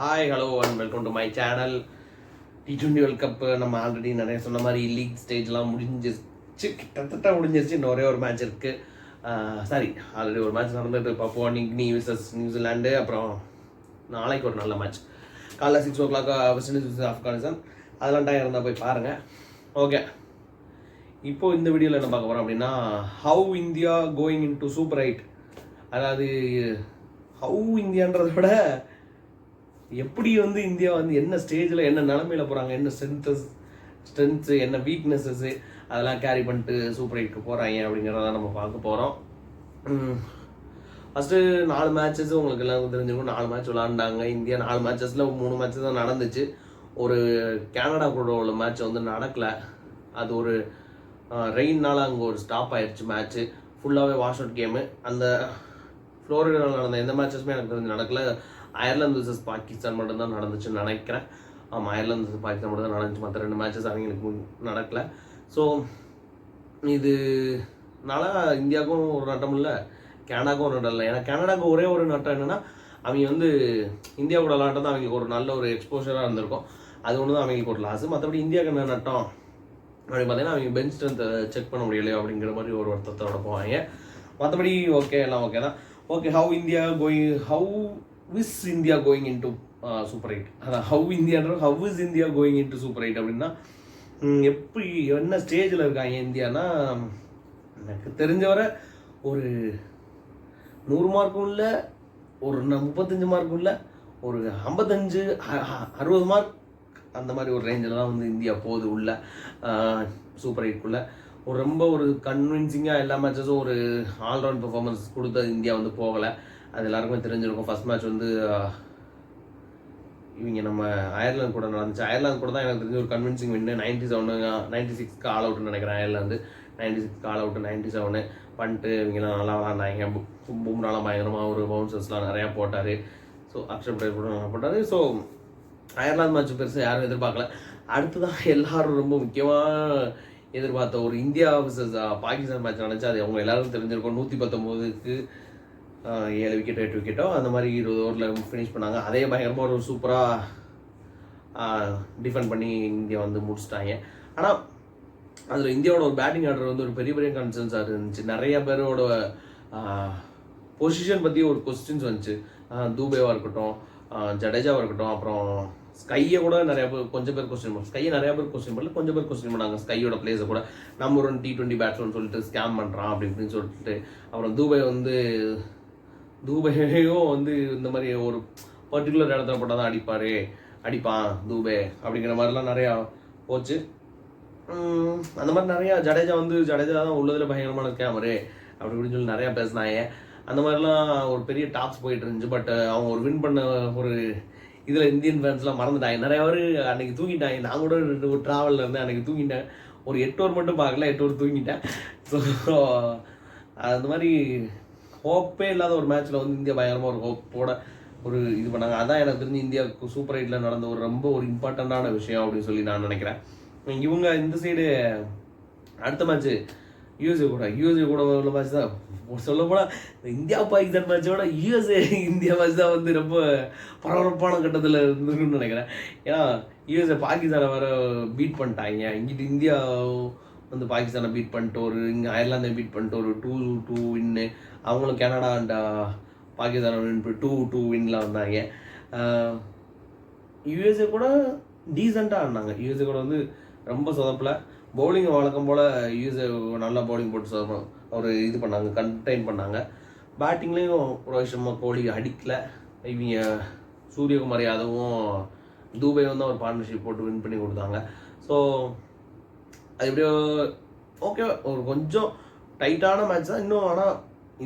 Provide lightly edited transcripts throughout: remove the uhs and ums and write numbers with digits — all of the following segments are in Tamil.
Hi hello and welcome to my channel. T20 world cup நம்ம ஆல்ரெடி நிறைய சொன்ன மாதிரி லீக் ஸ்டேஜ்லாம் முடிஞ்சிருச்சு, கிட்டத்தட்ட முடிஞ்சிருச்சு. இன்னும் ஒரே ஒரு மேட்ச் இருக்குது. சாரி, ஆல்ரெடி ஒரு மேட்ச் நடந்தது. Papua New Guinea versus New Zealand. அப்புறம் நாளைக்கு ஒரு நல்ல மேட்ச் காலைல 6 o'clock west Indies versus Afghanistan. அதெல்லாம் டைம் இருந்தால் போய் பாருங்கள். ஓகே, இப்போ இந்த வீடியோவில் என்ன பார்க்க போகிறோம் அப்படின்னா, how India going in to super 8. அதாவது ஹவு இந்தியான்றதை விட எப்படி இந்தியா என்ன ஸ்டேஜில் என்ன நிலமையில் போகிறாங்க, என்ன ஸ்ட்ரென்த்து என்ன வீக்னஸஸ்ஸு அதெல்லாம் கேரி பண்ணிட்டு சூப்பர் 8க்கு போகிறாங்க அப்படிங்கிறத நம்ம பார்க்க போகிறோம். ஃபஸ்ட்டு 4 மேட்சஸ் உங்களுக்கு எல்லாம் தெரிஞ்சிருக்கும். 4 மேட்ச் விளாண்டாங்க இந்தியா. 4 மேட்சஸில் 3 மேட்சஸ் தான் நடந்துச்சு. ஒரு கனடா கூட உள்ள மேட்ச் நடக்கலை. அது ஒரு ரெயின்னால அங்கே ஒரு ஸ்டாப் ஆயிடுச்சு மேட்ச்சு. ஃபுல்லாகவே வாஷ் அவுட் கேமு. அந்த ஃப்ளோரிடாவில் நடந்த எந்த மேட்சஸுமே எனக்கு தெரிஞ்சு நடக்கலை. அயர்லாந்து விசஸ் பாகிஸ்தான் மட்டும்தான் நடந்துச்சுன்னு நினைக்கிறேன். ஆமாம், அயர்லாந்து விசஸ் பாகிஸ்தான் மட்டும் தான் நடந்துச்சு. மற்ற 2 மேட்சஸ் அவங்களுக்கு நடக்கலை. ஸோ இதனால இந்தியாவுக்கும் ஒரு நட்டம் இல்லை, கனடாவுக்கும் ஒரு நட்டம் இல்லை. ஏன்னா கனடாவுக்கு ஒரே ஒரு நட்டம் என்னென்னா, அவங்க இந்தியா கூட விளாட்டம் தான் அவங்களுக்கு ஒரு நல்ல ஒரு எக்ஸ்போஷராக இருந்திருக்கும். அது ஒன்று தான் அவங்களுக்கு ஒரு லாஸு. மற்றபடி இந்தியாவுக்கு என்ன நட்டம் அப்படின்னு பார்த்தீங்கன்னா, அவங்க பெஞ்ச் ஸ்ட்ரென்த்தை செக் பண்ண முடியலையோ அப்படிங்கிற மாதிரி ஒரு வருத்தத்தோட போவாங்க. மற்றபடி ஓகே, எல்லாம் ஓகே தான். Okay, how India going into super 8. அதான் how is India going into super 8 அப்படின்னா, எப்படி என்ன ஸ்டேஜில் இருக்காங்க இந்தியானா, எனக்கு தெரிஞ்சவரை ஒரு 100 மார்க்கும் இல்லை, ஒரு 35 மார்க்கும் இல்லை, ஒரு 55-60 மார்க் அந்த மாதிரி ஒரு ரேஞ்சில் தான் இந்தியா போகுது உள்ள சூப்பர் 8க்குள்ளே. ரொம்ப ஒரு கன்வின்சிங்காக எல்லா மேட்சஸும் ஒரு ஆல்ரவுண்ட் பெர்ஃபார்மன்ஸ் கொடுத்த இந்தியா போகலை. அது எல்லாருக்குமே தெரிஞ்சிருக்கும். ஃபஸ்ட் மேட்ச் இவங்க நம்ம அயர்லாந்து கூட நடந்துச்சு. அயர்லாந்து கூட தான் எனக்கு தெரிஞ்ச ஒரு கன்வின்சிங் வின்னு. 96க்கு ஆல் அவுட்னு நினைக்கிறேன். அயர்லாந்து 96க்கு ஆல் அவுட்டு, 97 பண்ணிட்டு இவங்கெல்லாம் நல்லா விளாண்டாங்க. பூம்ராலாம் பயங்கரமாக ஒரு பவுன்சர்ஸ்லாம் நிறையா போட்டார். ஸோ அக்ஷர் பட்டேல் கூட நல்லா போட்டார். ஸோ அயர்லாந்து மேட்ச் பெருசாக யாரும் எதிர்பார்க்கல. அடுத்துதான் எல்லாரும் ரொம்ப முக்கியமாக எதிர்பார்த்த ஒரு இந்தியா விசஸ் பாகிஸ்தான் மேட்ச் நடந்துச்சு. அது அவங்க எல்லாருக்கும் தெரிஞ்சிருக்கும். 119க்கு 7 விக்கெட்டோ 8 விக்கெட்டோ அந்த மாதிரி 20 ஓவரில் ஃபினிஷ் பண்ணாங்க. அதே பயங்கரமாக ஒரு சூப்பராக டிஃபெண்ட் பண்ணி இந்தியா முடிச்சிட்டாங்க. ஆனால் அதில் இந்தியாவோட ஒரு பேட்டிங் ஆர்டர் ஒரு பெரிய பெரிய கன்சர்ன்ஸாக இருந்துச்சு. நிறைய பேரோட பொசிஷன் பற்றி ஒரு கொஸ்டின்ஸ் வந்துச்சு. தூபேவாக இருக்கட்டும், ஜடேஜாவாக இருக்கட்டும், அப்புறம் ஸ்கையை கூட கொஞ்சம் பேர் கொஸ்டின் பண்ணாங்க. ஸ்கையை நிறைய பேர் கொஸ்டின் பண்ணல, கொஞ்சம் பேர் கொஸ்டின் பண்ணாங்க. ஸ்கையோட பிளேஸை கூட நம்பர் 1 T20 பேட்ஸ்மேன் சொல்லிட்டு ஸ்கேம் பண்ணுறான் அப்படி இப்படின்னு சொல்லிட்டு. அப்புறம் தூபேயும் இந்த மாதிரி ஒரு பர்டிகுலர் இடத்துல போட்டால் தான் அடிப்பான் தூபே அப்படிங்கிற மாதிரிலாம் நிறையா போச்சு. அந்த மாதிரி நிறையா ஜடேஜா தான் உள்ளதில் பயங்கரமான ஸ்கேமரு அப்படி இப்படின்னு சொல்லி நிறையா பேசினாங்க. அந்த மாதிரிலாம் ஒரு பெரிய டாப்ஸ் போயிட்டு இருந்துச்சு. பட் அவங்க ஒரு வின் பண்ண ஒரு இதில் இந்தியன் ஃபேன்ஸ்லாம் மறந்துட்டாங்க. நிறையா பேர் அன்றைக்கி தூங்கிட்டாங்க. நான் கூட ஒரு ட்ராவலில் இருந்தேன், அன்றைக்கி தூங்கிட்டேன். ஒரு 8 ஓவர் மட்டும் பார்க்கல, 8 ஓவர் தூங்கிட்டேன். ஸோ அந்த மாதிரி ஹோப்பே இல்லாத ஒரு மேட்ச்சில் இந்தியா பயங்கரமாக ஒரு ஹோப்போட ஒரு இது பண்ணாங்க. அதான் எனக்கு தெரிஞ்சு இந்தியாவுக்கு சூப்பர் 8ல் நடந்த ரொம்ப ஒரு இம்பார்ட்டண்ட்டான விஷயம் அப்படின்னு சொல்லி நான் நினைக்கிறேன். இவங்க இந்த சைடு அடுத்த மேட்ச்சு யூஎஸ்ஏ கூட உள்ள மேட்ச் தான். சொல்லப்போனால் இந்தியா பாகிஸ்தான் மேட்சோட யூஎஸ்ஏ இந்தியா மேட்ச் தான் ரொம்ப பரபரப்பான கட்டத்தில் இருந்துருக்குன்னு நினைக்கிறேன். ஏன்னா யூஎஸ்ஏ பாகிஸ்தானை வேறு பீட் பண்ணிட்டாங்க. இங்கிட்டு இந்தியா பாகிஸ்தானை பீட் பண்ணிட்டு இங்கே அயர்லாந்தை பீட் பண்ணிட்டு ஒரு 2-2 வின்னு. அவங்களும் கனடா அண்ட் பாகிஸ்தானை வின் 2-2 வின்ல வந்தாங்க. யூஎஸ்ஏ கூட டீசெண்டாக ஆடினாங்க. யூஎஸ்ஏ கூட ரொம்ப சொதப்பில் பவுலிங் வழக்கம் போல் யூஎஸ்ஏ நல்லா பவுலிங் போட்டு ஒரு இது பண்ணாங்க, கண்டெயின் பண்ணாங்க. பேட்டிங்லேயும் ரோஹித் சர்மா கோலி அடிக்கலை. இவங்க சூரியகுமார் யாதவும் தூபேவும் தான் ஒரு பார்ட்னர்ஷிப் போட்டு வின் பண்ணி கொடுத்தாங்க. ஸோ அது எப்படியோ ஓகே, ஒரு கொஞ்சம் டைட்டான மேட்ச் தான் இன்னும். ஆனால்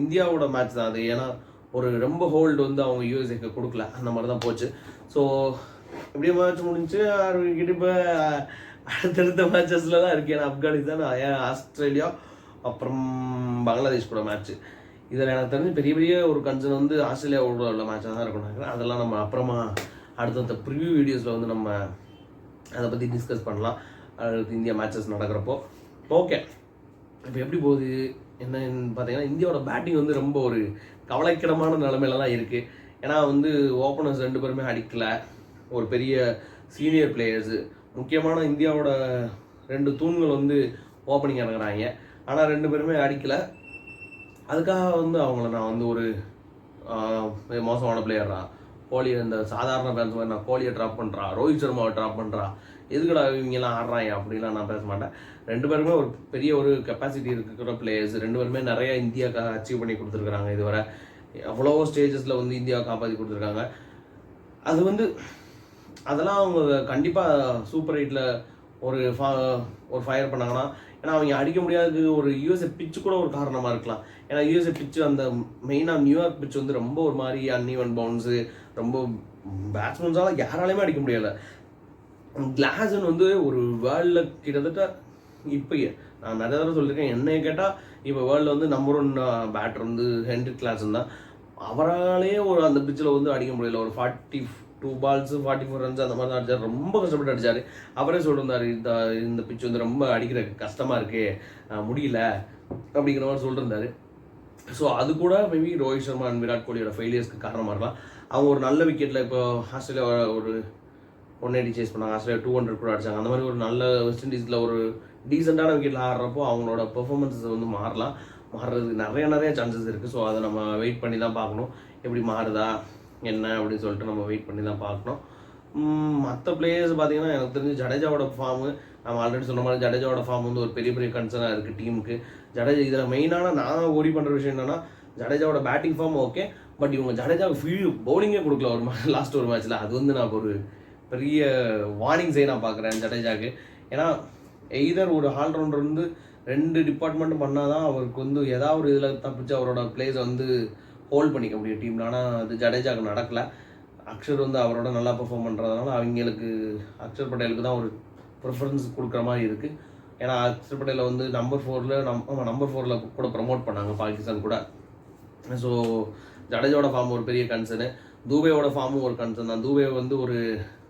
இந்தியாவோட மேட்ச் தான் அது. ஏன்னா ஒரு ரொம்ப ஹோல்டு அவங்க யூஎஸ்ஏக்கு கொடுக்கல, அந்த மாதிரி தான் போச்சு. ஸோ எப்படியோ மேட்ச் முடிஞ்சு கிட்ட இப்போ அடுத்தடுத்த மேட்சஸில் தான் இருக்குது. ஏன்னா ஆப்கானிஸ்தான், ஆஸ்திரேலியா, அப்புறம் பங்களாதேஷ் கூட மேட்ச்சு. இதில் எனக்கு தெரிஞ்சு பெரிய பெரிய ஒரு கன்சர்ன் ஆஸ்திரேலியாவோட உள்ள மேட்சாக தான் இருக்கும்னு நினைக்கிறேன். அதெல்லாம் நம்ம அப்புறமா அடுத்தடுத்த ப்ரிவியூ வீடியோஸில் நம்ம அதை பற்றி டிஸ்கஸ் பண்ணலாம். அடுத்து இந்தியா மேட்சஸ் நடக்கிறப்போ. ஓகே, இப்போ எப்படி போகுது என்னன்னு பார்த்தீங்கன்னா, இந்தியாவோட பேட்டிங் ரொம்ப ஒரு கவலைக்கிடமான நிலைமையில தான் இருக்குது. ஏன்னா வந்து ஓப்பனர்ஸ் 2 பேருமே அடிக்கல, ஒரு பெரிய சீனியர் பிளேயர்ஸு, முக்கியமான இந்தியாவோட 2 தூண்கள் வந்து ஓப்பனிங் இறங்குறாங்க. ஆனால் 2 பேருமே அடிக்கலை. அதுக்காக வந்து அவங்கள நான் வந்து ஒரு மோசமான பிளேயரா, கோலி அந்த சாதாரண ஃபேன்ஸ் மாதிரி நான் கோலியை ட்ராப் பண்ணுறா, ரோஹித் சர்மாவை ட்ராப் பண்ணுறா, எதுக்கடா இவங்கெல்லாம் ஆடுறாங்க அப்படின்லாம் நான் பேச மாட்டேன். 2 பேருமே ஒரு பெரிய ஒரு கெப்பாசிட்டி இருக்கிற பிளேயர்ஸ். 2 பேருமே நிறையா இந்தியாவுக்காக அச்சீவ் பண்ணி கொடுத்துருக்குறாங்க. இதுவரை எவ்வளோ ஸ்டேஜஸில் வந்து இந்தியாவை காப்பாற்றி கொடுத்துருக்காங்க. அது வந்து அதெல்லாம் அவங்க கண்டிப்பாக சூப்பர் 8ல் ஒரு ஃபயர் பண்ணாங்கன்னா, ஏன்னா அவங்க அடிக்க முடியாதது ஒரு யூஎஸ்ஏ பிச்சு கூட ஒரு காரணமாக இருக்கலாம். ஏன்னா யூஎஸ்ஏ பிச்சு அந்த மெயினாக நியூயார்க் பிச்சு வந்து ரொம்ப ஒரு மாதிரி அன்இவன் பவுன்ஸு, ரொம்ப பேட்ஸ்மேன்ஸால் யாராலையுமே அடிக்க முடியலை. கிளாசன் வந்து ஒரு வேர்ல்டில் கிட்டத்தட்ட இப்போ நான் நிறைய தடவை சொல்லியிருக்கேன், என்னைய கேட்டால் இப்போ வேர்ல்டில் வந்து நம்பர் 1 பேட்டர் வந்து ஹென்ரிக் கிளாசன் தான். அவராலேயே ஒரு அந்த பிச்சில் வந்து அடிக்க முடியல. ஒரு 42 பால்ஸு 44 ரன்ஸ் அந்த மாதிரி தான் அடிச்சார். ரொம்ப கஷ்டப்பட்டு அடித்தார். அவரே சொல்லியிருந்தார், இந்த பிச்சு வந்து ரொம்ப அடிக்கிற கஷ்டமாக இருக்குது, முடியல அப்படிங்கிற மாதிரி சொல்லியிருந்தாரு. ஸோ அது கூட மேபி ரோஹித் சர்மா அண்ட் விராட் கோலியோட ஃபெயிலியர்ஸ்க்கு காரணமாக இருக்கலாம். அவங்க ஒரு நல்ல விக்கெட்டில் இப்போ ஆஸ்திரேலியா ஒரு 180 சேஸ் பண்ணாங்க, ஆஸ்திரேலியா 200 கூட அடிச்சாங்க. அந்த மாதிரி ஒரு நல்ல வெஸ்ட் இண்டீஸில் ஒரு டீசெண்டான விக்கெட்டில் ஆடுறப்போ அவங்களோட பெர்ஃபார்மன்ஸஸ் வந்து மாறுறதுக்கு நிறைய சான்சஸ் இருக்குது. ஸோ அதை நம்ம வெயிட் பண்ணி தான் பார்க்கணும், எப்படி மாறுதா என்ன அப்படின்னு சொல்லிட்டு நம்ம வெயிட் பண்ணி தான் பார்க்கணும். மற்ற பிளேயர்ஸ் பார்த்தீங்கன்னா எனக்கு தெரிஞ்சு ஜடேஜாவோட ஃபார்மு, நம்ம ஆல்ரெடி சொன்ன மாதிரி ஜடேஜாவோட ஃபார்ம் வந்து ஒரு பெரிய கன்சர்னாக இருக்குது டீமுக்கு. ஜடேஜா இதில் மெயினான நான் ஒரி பண்ணுற விஷயம் என்னென்னா, ஜடேஜாவோட பேட்டிங் ஃபார்ம் ஓகே, பட் இவங்க ஜடேஜாவுக்கு பவுலிங்கே கொடுக்கல ஒரு லாஸ்ட் ஒரு மேட்ச்சில். அது வந்து நான் ஒரு பெரிய வார்னிங் செய்ய நான் பார்க்குறேன் ஜடேஜாவுக்கு. ஏன்னா எய்தர் ஒரு ஆல்ரவுண்டர் வந்து 2 டிபார்ட்மெண்ட்டும் பண்ணால் தான் அவருக்கு வந்து ஏதாவது ஒரு இதில் தப்பிச்சு அவரோட பிளேஸை வந்து ஹோல்ட் பண்ணிக்க முடியும் டீமில். ஆனால் அது ஜடேஜாவுக்கு நடக்கலை. அக்ஷர் வந்து அவரோட நல்லா பெர்ஃபார்ம் பண்ணுறதுனால அவங்களுக்கு அக்ஷர் பட்டேலுக்கு தான் ஒரு ப்ரிஃபரன்ஸ் கொடுக்குற மாதிரி இருக்குது. ஏன்னா அக்ஷர் பட்டேலை வந்து நம்பர் 4ல் கூட ப்ரமோட் பண்ணாங்க பாகிஸ்தான் கூட. ஸோ ஜடேஜாவோட ஃபார்ம் ஒரு பெரிய கன்சர்னு, தூபேவோட ஃபார்மும் ஒரு கன்சர்ன் தான். தூபே வந்து ஒரு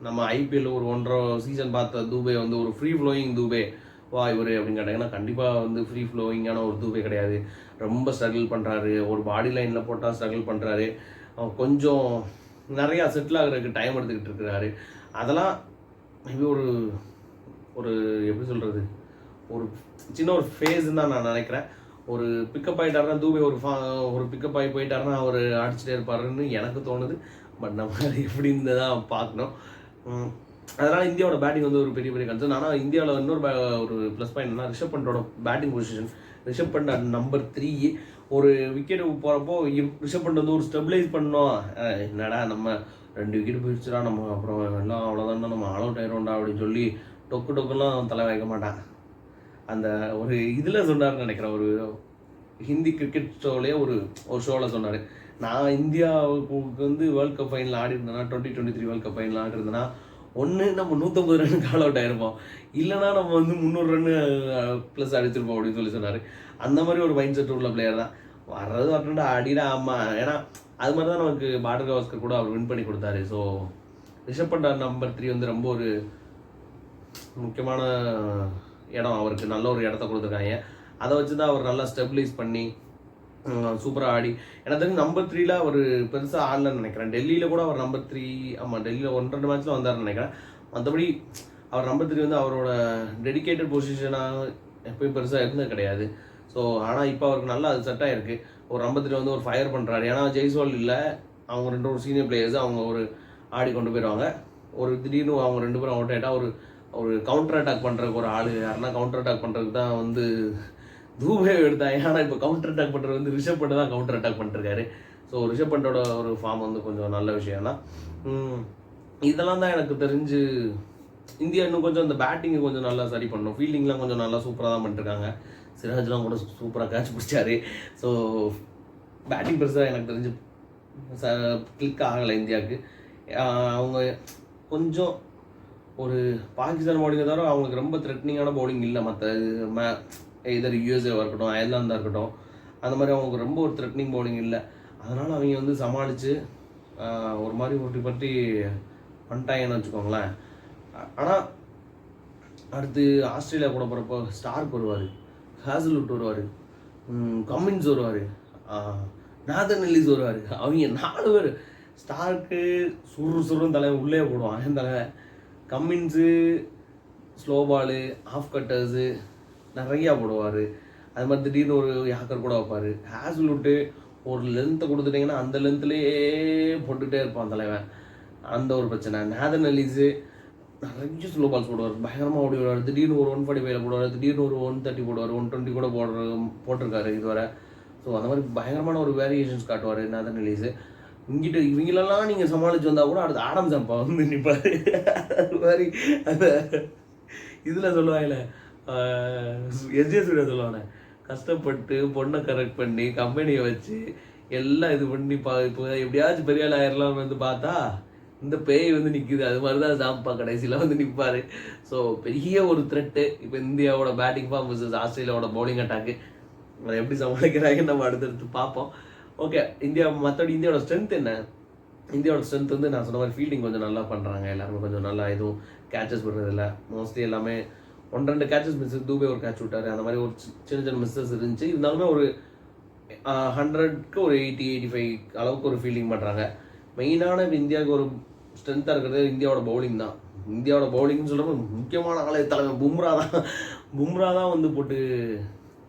நம்ம ஐபிஎல் ஒரு 1.5 சீசன் பார்த்த தூபே வந்து ஒரு ஃப்ரீ ஃப்ளோயிங் தூபே வா இவர் அப்படின்னு கேட்டாங்கன்னா கண்டிப்பாக வந்து ஃப்ரீ ஃப்ளோயிங்கான ஒரு தூபே கிடையாது. ரொம்ப ஸ்ட்ரகிள் பண்ணுறாரு, ஒரு பாடி லைனில் போட்டால் ஸ்ட்ரகிள் பண்ணுறாரு, கொஞ்சம் நிறையா செட்டில் ஆகிறதுக்கு டைம் எடுத்துக்கிட்டு இருக்கிறாரு. அதெல்லாம் மேபி ஒரு எப்படி சொல்கிறது, ஒரு சின்ன ஒரு ஃபேஸ்ன்னு தான் நான் நினைக்கிறேன். ஒரு பிக்கப் ஆகிட்டாருன்னா தூபே ஒரு பிக்கப் ஆகி போயிட்டாருன்னா அவர் அடிச்சுட்டே இருப்பாருன்னு எனக்கு தோணுது. பட் நம்ம எப்படின்னு தான் பார்க்கணும். அதனால் இந்தியாவோட பேட்டிங் வந்து ஒரு பெரிய கன்சர்ன். ஆனால் இந்தியாவில் இன்னொரு ஒரு ப்ளஸ் பாயிண்ட் என்னன்னா, ரிஷப் பண்டோட batting position. Rishabh Pant number 3 ஒரு விக்கெட் போகிறப்போ ரிஷப் பண்ட் வந்து ஒரு ஸ்டெபிலைஸ் பண்ணோம். என்னடா நம்ம 2 விக்கெட் போயிடுச்சுடா, நம்ம அப்புறம் எல்லாம் அவ்வளோதான்டா, நம்ம ஆல் அவுட் ஆயிரோம்டா அப்படின்னு சொல்லி டொக்குலாம் தலை வைக்க மாட்டான். அந்த ஒரு இதில் சொன்னார்னு நினைக்கிறேன், ஒரு ஹிந்தி கிரிக்கெட் ஷோவிலே ஒரு ஷோவில் சொன்னார், நான் இந்தியாவுக்கு வந்து வேர்ல்ட் கப் ஃபைனல் ஆடி இருந்தேன்னா 2023 வேர்ல்ட் கப் ஃபைனல் ஆடி இருந்தேன்னா ஒன்று நம்ம 150 ரன் ஆல் அவுட் ஆயிருப்போம், இல்லைனா நம்ம வந்து 300 ரன் ப்ளஸ் அடிச்சிருப்போம் அப்படின்னு சொல்லி சொன்னார். அந்த மாதிரி ஒரு மைண்ட் செட் உள்ள பிளேயர் தான். வர்றது வரட்டும்டா அடிடா ஆமாம். ஏன்னா அது மாதிரி தான் நமக்கு பார்டர் கவாஸ்கர் கூட அவர் வின் பண்ணி கொடுத்தாரு. ஸோ ரிஷப் பண்ட் நம்பர் 3 வந்து ரொம்ப ஒரு முக்கியமான இடம், அவருக்கு நல்ல ஒரு இடத்த கொடுத்துருக்காங்க. அதை வச்சு தான் அவர் நல்லா ஸ்டெபிலைஸ் பண்ணி சூப்பராக ஆடி, எனக்கு தெரிஞ்சு நம்பர் 3ல் அவர் பெருசாக ஆடலன்னு நினைக்கிறேன். டெல்லியில் கூட அவர் நம்பர் 3, ஆமாம் டெல்லியில் 1-2 மேட்ச்சில் வந்தார்னு நினைக்கிறேன். மற்றபடி அவர் நம்பர் 3 வந்து அவரோட டெடிக்கேட்டட் பொசிஷனாக எப்பயும் பெருசாக இருந்தது கிடையாது. ஸோ ஆனால் இப்போ அவருக்கு நல்லா அது செட் ஆகிருக்கு. ஒரு நம்பர் 3 வந்து ஒரு ஃபயர் பண்ணுறாரு. ஏன்னா ஜெய்ஸ்வால் இல்லை, அவங்க 2 சீனியர் பிளேயர்ஸ், அவங்க ஒரு ஆடி கொண்டு போயிடுவாங்க. ஒரு திடீர்னு அவங்க 2 பேரும் அவுட் ஆகிட்டா ஒரு கவுண்டர் அட்டாக் பண்ணுறதுக்கு ஒரு ஆள் யாருன்னா கவுண்டர் அட்டாக் பண்ணுறதுக்கு தான் வந்து தூபே எடுத்தாங்க. ஆனால் இப்போ கவுண்டர் அட்டாக் பண்ணுறது வந்து ரிஷப் பண்ட் தான் கவுண்டர் அட்டாக் பண்ணிருக்காரு. ஸோ ரிஷப் பண்டோட ஒரு ஃபார்ம் வந்து கொஞ்சம் நல்ல விஷயம் தான். இதெல்லாம் தான் எனக்கு தெரிஞ்சு இந்தியா இன்னும் கொஞ்சம் அந்த பேட்டிங்கை கொஞ்சம் நல்லா சரி பண்ணணும். ஃபீல்டிங்லாம் கொஞ்சம் நல்லா சூப்பராக தான் பண்ணிருக்காங்க. சிராஜ்லாம் கூட சூப்பராக கேட்ச் பிடிச்சாரு. ஸோ பேட்டிங் பெருசாக எனக்கு தெரிஞ்சு கிளிக் ஆகலை இந்தியாவுக்கு. அவங்க கொஞ்சம் ஒரு பாகிஸ்தான் பவுலிங்கை தவிர அவங்களுக்கு ரொம்ப த்ரெட்னிங்கான பவுலிங் இல்லை. மற்ற இதர் யூஎஸ்ஏவாக இருக்கட்டும், அயர்லாந்தாக இருக்கட்டும், அந்த மாதிரி அவங்களுக்கு ரொம்ப ஒரு த்ரெட்னிங் பவுலிங் இல்லை. அதனால் அவங்க வந்து சமாளித்து ஒரு மாதிரி பற்றி பண்ணிட்டாங்கன்னு வச்சுக்கோங்களேன். ஆனால் அடுத்து ஆஸ்திரேலியா கூட போகிறப்போ ஸ்டார்க் வருவார், ஹேசல்வுட் வருவார், கம்மின்ஸ் வருவார், நாதன் எல்லிஸ் வருவார். அவங்க 4 பேர் ஸ்டார்க்கு சுருன்னு தலைவன் உள்ளே போடுவான் என் தலைவன். Cummins slow ball, off cutters நிறையா போடுவார். அது மாதிரி திடீர்னு ஒரு யாக்கர் கூட வைப்பார். ஹேஸ்வுட்டு ஒரு லென்த்தை கொடுத்துட்டிங்கன்னா அந்த லென்த்துலேயே போட்டுகிட்டே இருப்பான் தலைவன். அந்த ஒரு பிரச்சனை. நேதன் எல்லிஸு நிறைய ஸ்லோ பால்ஸ் போடுவார், பயங்கரமாக ஓடி விடுவார். திடீர்னு ஒரு 145 போடுவார், திடீர்னு ஒரு 130 போடுவார், 120 கூட போட்டிருக்காரு இதுவரை. ஸோ அந்த மாதிரி பயங்கரமான ஒரு வேரியேஷன்ஸ் காட்டுவார் நேதன் எல்லிஸு. இங்கிட்ட இவங்களெல்லாம் நீங்கள் சமாளித்து வந்தால் கூட அடுத்து ஆடம் ஜம்பா வந்து நிற்பார். அது மாதிரி அந்த இதில் சொல்லுவாங்கல்ல, எஸ்ஜே சூர்யா சொல்லுவானே, கஷ்டப்பட்டு பொண்ணை கரெக்ட் பண்ணி கம்பெனியை வச்சு எல்லாம் இது பண்ணி இப்போ எப்படியாச்சும் பெரிய ஆள் ஆயிரலாம்னு வந்து பார்த்தா இந்த பேய் வந்து நிற்கிது. அது மாதிரி தான் ஜாம்பா கடைசியில் வந்து நிற்பார். ஸோ பெரிய ஒரு த்ரெட்டு இப்போ இந்தியாவோட பேட்டிங் ஃபார்ம் வர்சஸ் ஆஸ்திரேலியாவோட பவுலிங் அட்டாக்கு. அதை எப்படி சமாளிக்கிறாங்கன்னு நம்ம அடுத்தடுத்து பார்ப்போம். ஓகே, மற்றபடி இந்தியாவோட ஸ்ட்ரென்த் என்ன? இந்தியாவோட ஸ்ட்ரென்த் வந்து நான் சொன்ன மாதிரி ஃபீல்டிங் கொஞ்சம் நல்லா பண்ணுறாங்க. எல்லாருமே கொஞ்சம் நல்லா எதுவும் கேட்சஸ் பண்ணுறதில்ல. மோஸ்ட்லி எல்லாமே 1-2 கேட்சஸ் மிஸ். தூபே ஒரு கேட்ச் விட்டார். அந்த மாதிரி ஒரு சின்ன மிஸ்ஸஸ் இருந்துச்சு. இருந்தாலுமே ஒரு 100க்கு ஒரு 80-85 அளவுக்கு ஒரு ஃபீல்டிங் பண்ணுறாங்க. மெயினான இந்தியாவுக்கு ஒரு ஸ்ட்ரென்த்தாக இருக்கிறது இந்தியாவோட பவுலிங் தான். இந்தியாவோட பவுலிங்னு சொல்கிறப்ப முக்கியமான ஆளே தலைமை பும்ரா தான் வந்து போட்டு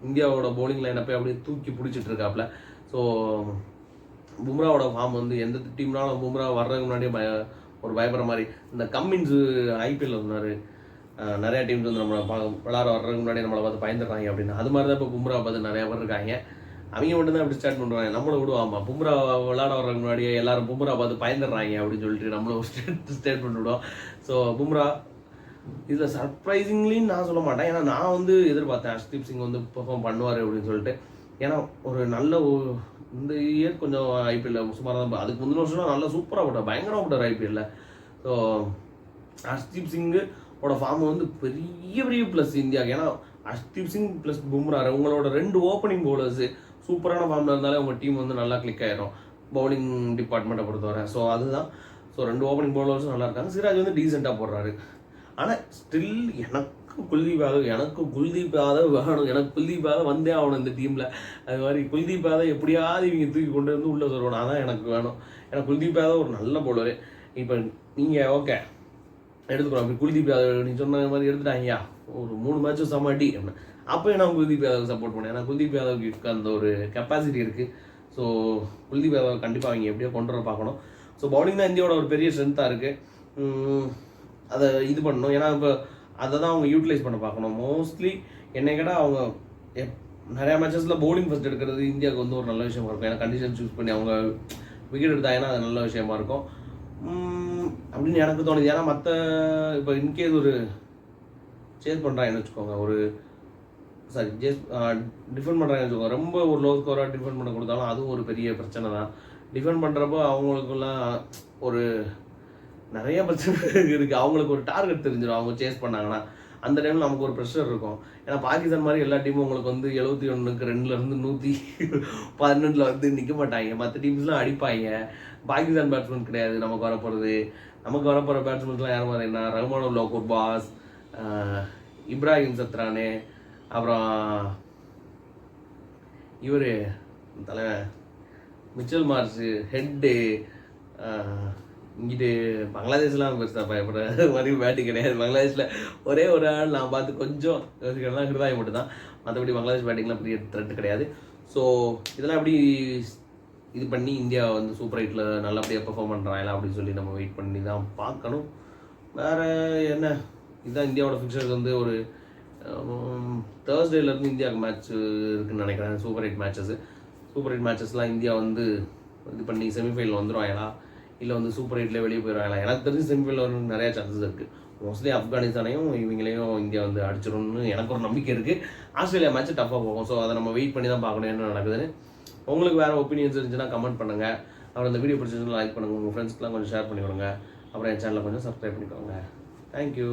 இந்தியாவோட பவுலிங் லைனப்பை அப்படியே தூக்கி பிடிச்சிட்டு இருக்காப்புல. ஸோ பும்ராவோட ஃபார்ம் வந்து எந்த டீம்னாலும் பும்ரா வர்றதுக்கு முன்னாடியே ஒரு பயப்படுற மாதிரி. இந்த கம்மின்ஸு ஐபிஎல்ல சொன்னார், நிறையா டீம்ஸ் வந்து நம்மளை விளாட வர்றதுக்கு முன்னாடி நம்மளை பார்த்து பயந்துடுறாங்க அப்படின்னு. அது மாதிரி தான் இப்போ பும்ரா பார்த்து நிறையா பேர் இருக்காங்க. அவங்க மட்டும்தான் அப்படி ஸ்டார்ட் பண்ணுவாங்க. நம்மளை விடுவாமா பும்ரா விளாட வர்றதுக்கு முன்னாடியே எல்லாரும் பும்ரா பார்த்து பயந்துடுறாங்க அப்படின்னு சொல்லிட்டு நம்மள ஒரு ஸ்டேட்மெண்ட் விடுவோம். ஸோ பும்ரா இதில் சர்ப்ரைசிங்லின்னு நான் சொல்ல மாட்டேன். ஏன்னா நான் வந்து எதிர்பார்த்தேன் ஹர்ஷ்தீப் சிங் வந்து பெர்ஃபார்ம் பண்ணுவார் அப்படின்னு சொல்லிட்டு. ஏன்னா ஒரு நல்ல இந்த இயர் கொஞ்சம் ஐபிஎல்ல சுமாராக தான். அதுக்கு முந்தின வருஷம் நல்லா சூப்பராக போட்டார், பயங்கரமாக போட்டார் ஐபிஎல்ல. ஸோ ஹர்ஷ்தீப் சிங்கோட ஃபார்ம் வந்து பெரிய ப்ளஸ் இந்தியாவுக்கு. ஏன்னா ஹர்ஷ்தீப் சிங் ப்ளஸ் பும்ரா உங்களோட 2 ஓப்பனிங் பவுலர்ஸு சூப்பரான ஃபார்மில் இருந்தாலே உங்கள் டீம் வந்து நல்லா கிளிக் ஆயிரும் பவுலிங் டிபார்ட்மெண்ட்டை பொறுத்தவரை. ஸோ அதுதான். ஸோ 2 ஓப்பனிங் பவுலர்ஸும் நல்லா இருக்காங்க. சிராஜ் வந்து டீசெண்டாக போடுறாரு. ஆனால் ஸ்டில் எனக்கு குல்தீப் யாதவ் வேணும். எனக்கு குல்தீப் யாதவ் வந்தே ஆகணும் இந்த டீமில். அது மாதிரி குல்தீப் யாதவ் எப்படியாவது இவங்க தூக்கி கொண்டு வந்து உள்ளே சொல்லணும். அதான் எனக்கு வேணும். ஏன்னா குல்தீப் யாதவ் ஒரு நல்ல பவுலரு. இப்போ நீங்கள் ஓகே எடுத்துக்கிறோம். அப்படி குல்தீப் யாதவ் நீங்கள் சொன்ன மாதிரி எடுத்துட்டாங்கயா ஒரு 3 மேட்சும் சமாட்டி அப்படின்னு. அப்போ நான் குல்தீப் யாதவ் சப்போர்ட் பண்ணேன். ஏன்னா குல்தீப் யாதவுக்கு அந்த ஒரு கெப்பாசிட்டி இருக்குது. ஸோ குல்தீப் யாதவ் கண்டிப்பாக அவங்க எப்படியோ கொண்டு வர பார்க்கணும். ஸோ பவுலிங் தான் இந்தியாவோட ஒரு பெரிய ஸ்ட்ரென்த்தாக இருக்குது. அதை இது பண்ணணும். ஏன்னா இப்போ அதை தான் அவங்க யூட்டிலைஸ் பண்ண பார்க்கணும். மோஸ்ட்லி என்னை கேட்டால் அவங்க நிறையா மேட்சஸில் பவுலிங் ஃபஸ்ட் எடுக்கிறது இந்தியாவுக்கு வந்து ஒரு நல்ல விஷயமா இருக்கும். ஏன்னா கண்டிஷன் சூஸ் பண்ணி அவங்க விக்கெட் எடுத்தாங்கன்னா அது நல்ல விஷயமா இருக்கும் அப்படின்னு எனக்கு தோணுது. ஏன்னா மற்ற இப்போ இன்கேஸ் ஒரு சேஸ் பண்ணுறாங்கன்னு வச்சுக்கோங்க, ஒரு டிஃபெண்ட் பண்ணுறாங்கன்னு வச்சுக்கோங்க, ரொம்ப ஒரு லோ ஸ்கோராக டிஃபெண்ட் பண்ண கொடுத்தாலும் அதுவும் ஒரு பெரிய பிரச்சனை தான். டிஃபெண்ட் பண்ணுறப்போ அவங்களுக்குலாம் ஒரு நிறைய பிரச்சனை இருக்குது. அவங்களுக்கு ஒரு டார்கெட் தெரிஞ்சிடும் அவங்க சேஸ் பண்ணாங்கன்னா. அந்த டைமில் நமக்கு ஒரு ப்ரெஷர் இருக்கும். ஏன்னா பாகிஸ்தான் மாதிரி எல்லா டீமும் உங்களுக்கு வந்து 71க்கு 2லேருந்து 112 வந்து நிற்க மாட்டாங்க. மற்ற டீம்ஸ்லாம் அடிப்பாங்க. பாகிஸ்தான் பேட்ஸ்மேன் கிடையாது நமக்கு வரப்போகிறது. நமக்கு வரப்போகிற பேட்ஸ்மேன்ஸ்லாம் யாரும் மாதிரி என்ன, ரஹ்மானுல்லா குர்பாஸ், இப்ராஹிம் சத்ரானே, அப்புறம் இவர் தலைவன் மிச்சல் மார்ஷு, ஹெட்டு. இங்கிட்டு பங்களாதேஷ்லாம் பெருசாக பயப்படுற மாதிரி பேட்டிங் கிடையாது. பங்களாதேஷில் ஒரே ஒரு ஆள் நான் பார்த்து கொஞ்சம் யோசிக்கிறேன்னா ஹிருதாய் மட்டும் தான். மற்றபடி பங்களாதேஷ் பேட்டிங்லாம் பெரிய த்ரெட் கிடையாது. ஸோ இதெல்லாம் எப்படி இது பண்ணி இந்தியா வந்து சூப்பர் 8ல் நல்லபடியாக பெர்ஃபார்ம் பண்ணுறாங்களா அப்படின்னு சொல்லி நம்ம வெயிட் பண்ணி தான் பார்க்கணும். வேறு என்ன, இதுதான் இந்தியாவோட ஃபிக்சர்ஸ் வந்து ஒரு தேர்ஸ்டேலேருந்து இந்தியாவுக்கு மேட்ச் இருக்குதுன்னு நினைக்கிறேன். Super 8 matches. சூப்பர் 8 மேட்சஸ்லாம் இந்தியா வந்து இது பண்ணி செமிஃபைனல் வந்துடுவாங்களா இல்லை வந்து சூப்பர் 8ல வெளியே போயிடுவாங்களா? எனக்கு தெரிஞ்சு செமிஃபைனல் வர நிறையா சான்சஸ் இருக்குது. மோஸ்ட்லி ஆப்கானிஸ்தானையும் இவங்களையும் இந்தியா வந்து அடிச்சிடும்னு எனக்கு ஒரு நம்பிக்கை இருக்குது. ஆஸ்திரேலியா மேட்ச் டஃப்பாக போகும். ஸோ அதை நம்ம வெயிட் பண்ணி தான் பார்க்கணும் என்ன நடக்குதுன்னு. உங்களுக்கு வேறு ஒப்பீனியன்ஸ் இருந்துச்சுன்னா கமெண்ட் பண்ணுங்கள். அப்புறம் இந்த வீடியோ பிடிச்சிருந்தா லைக் பண்ணுங்கள். உங்கள் ஃப்ரெண்ட்ஸ்க்குலாம் கொஞ்சம் ஷேர் பண்ணி விடுங்க. அப்புறம் என் சேனலை கொஞ்சம் சப்ஸ்கிரைப் பண்ணிக்கோங்க. தேங்க்யூ.